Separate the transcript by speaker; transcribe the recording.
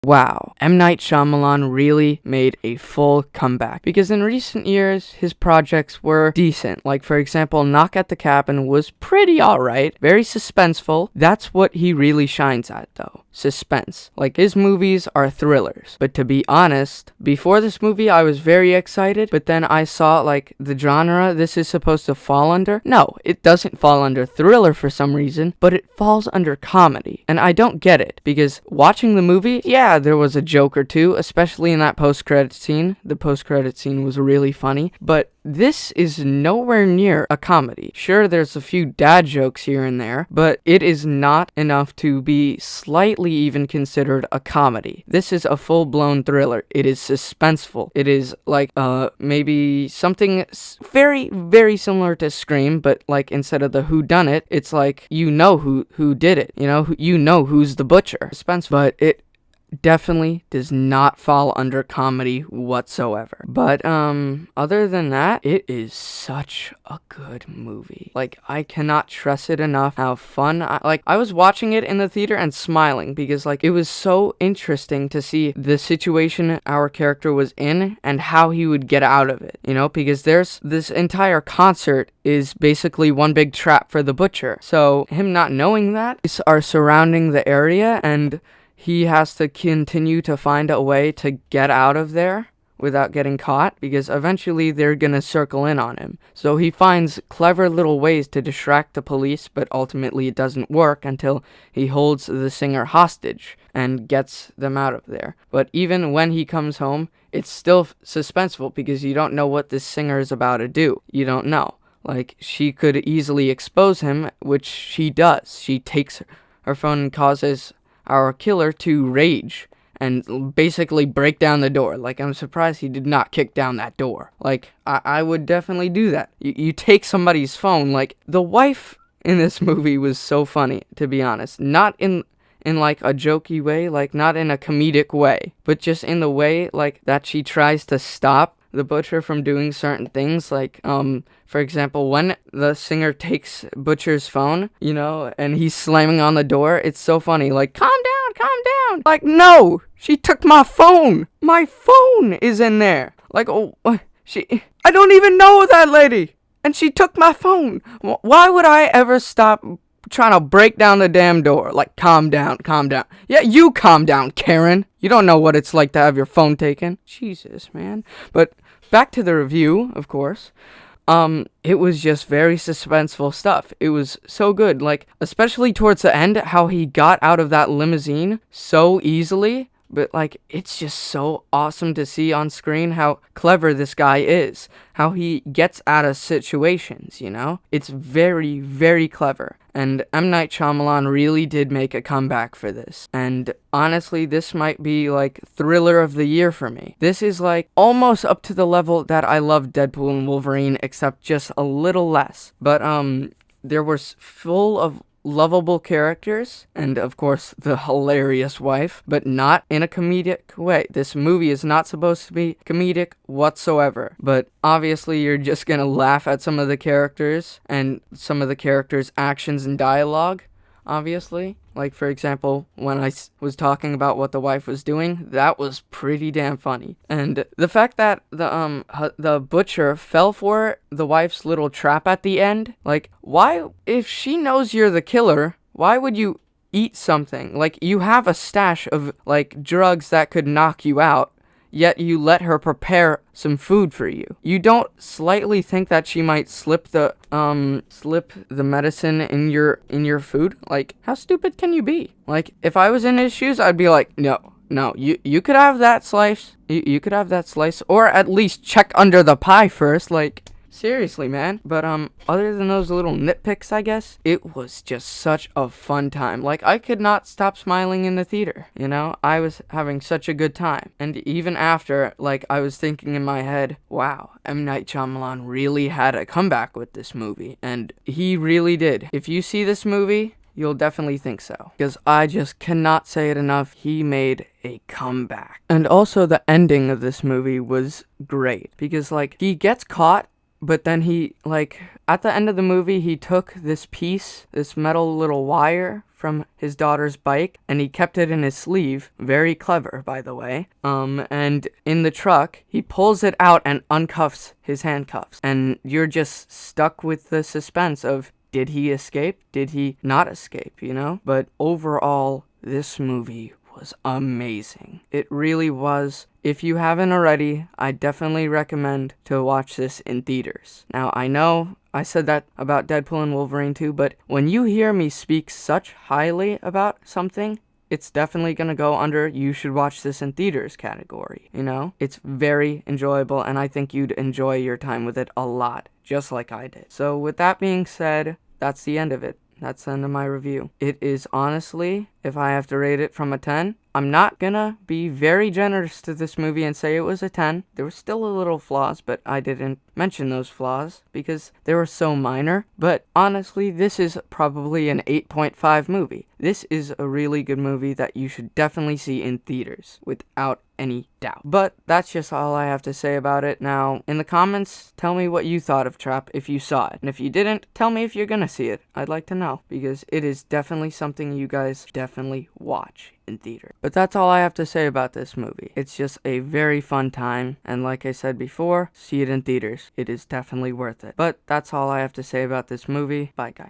Speaker 1: Wow, M. Night Shyamalan really made a full comeback, because in recent years, his projects were decent. Like, for example, Knock at the Cabin was pretty alright, very suspenseful. That's what he really shines at, though. Suspense. Like, his movies are thrillers. But to be honest, before this movie, I was very excited, but then I saw, like, the genre this is supposed to fall under. No, it doesn't fall under thriller for some reason, but it falls under comedy. And I don't get it, because watching the movie, yeah, there was a joke or two, especially in that post-credit scene. The post-credit scene was really funny, but this is nowhere near a comedy. Sure, there's a few dad jokes here and there, but it is not enough to be slightly even considered a comedy. This is a full-blown thriller. It is suspenseful. It is like maybe something very, very similar to Scream, but like instead of the whodunit, it's like you know who did it. You know who's the butcher. Suspenseful, but it definitely does not fall under comedy whatsoever. But other than that, it is such a good movie. Like, I cannot stress it enough how fun I was watching it in the theater and smiling, because like it was so interesting to see the situation our character was in and how he would get out of it, because there's this entire concert is basically one big trap for the butcher. So him not knowing that are surrounding the area, and he has to continue to find a way to get out of there without getting caught, because eventually they're gonna circle in on him. So he finds clever little ways to distract the police, but ultimately it doesn't work until he holds the singer hostage and gets them out of there. But even when he comes home, it's still suspenseful, because you don't know what this singer is about to do. You don't know. Like, she could easily expose him, which she does. She takes her phone and causes our killer to rage and basically break down the door. Like, I'm surprised he did not kick down that door. Like, I would definitely do that. You take somebody's phone. Like, the wife in this movie was so funny, to be honest. Not in like a jokey way, like not in a comedic way, but just in the way like that she tries to stop the butcher from doing certain things. Like, for example, when the singer takes Butcher's phone, and he's slamming on the door, it's so funny. Like, calm down. Like, no, she took my phone. My phone is in there. Like, I don't even know that lady, and she took my phone. Why would I ever stop trying to break down the damn door? Like, calm down. Yeah, you calm down, Karen. You don't know what it's like to have your phone taken. Jesus, man. But back to the review, of course. It was just very suspenseful stuff. It was so good. Like, especially towards the end, how he got out of that limousine so easily. But, like, it's just so awesome to see on screen how clever this guy is. How he gets out of situations, It's very, very clever. And M. Night Shyamalan really did make a comeback for this. And honestly, this might be, like, thriller of the year for me. This is, like, almost up to the level that I love Deadpool and Wolverine, except just a little less. But, there was full of lovable characters, and of course the hilarious wife, but not in a comedic way. This movie is not supposed to be comedic whatsoever, but obviously you're just gonna laugh at some of the characters and some of the characters' actions and dialogue, obviously. Like, for example, when I was talking about what the wife was doing, that was pretty damn funny. And the fact that the butcher fell for the wife's little trap at the end, like, why, if she knows you're the killer, why would you eat something? Like, you have a stash of, like, drugs that could knock you out, yet you let her prepare some food for you. You don't slightly think that she might slip the medicine in your food? Like, how stupid can you be? Like, if I was in his shoes, I'd be like, no, you could have that slice. You could have that slice, or at least check under the pie first. Like, seriously, man. But other than those little nitpicks, I guess, it was just such a fun time. Like, I could not stop smiling in the theater, I was having such a good time. And even after, like, I was thinking in my head, wow, M. Night Shyamalan really had a comeback with this movie. And he really did. If you see this movie, you'll definitely think so. Because I just cannot say it enough. He made a comeback. And also the ending of this movie was great. Because, like, he gets caught, but then he, like, at the end of the movie, he took this metal little wire from his daughter's bike, and he kept it in his sleeve. Very clever, by the way. And in the truck, he pulls it out and uncuffs his handcuffs. And you're just stuck with the suspense of, did he escape? Did he not escape, you know? But overall, this movie was amazing. It really was. If you haven't already, I definitely recommend to watch this in theaters. Now, I know I said that about Deadpool and Wolverine too, but when you hear me speak such highly about something, it's definitely gonna go under you should watch this in theaters category, you know? It's very enjoyable, and I think you'd enjoy your time with it a lot, just like I did. So with that being said, that's the end of it. That's the end of my review. It is honestly, if I have to rate it from a 10, I'm not gonna be very generous to this movie and say it was a 10. There were still a little flaws, but I didn't mention those flaws because they were so minor. But honestly, this is probably an 8.5 movie. This is a really good movie that you should definitely see in theaters without any doubt. But that's just all I have to say about it. Now, in the comments, tell me what you thought of Trap if you saw it. And if you didn't, tell me if you're gonna see it. I'd like to know because it is definitely something you guys definitely watch in theater. But that's all I have to say about this movie. It's just a very fun time, and like I said before, see it in theaters. It is definitely worth it. But that's all I have to say about this movie. Bye, guys.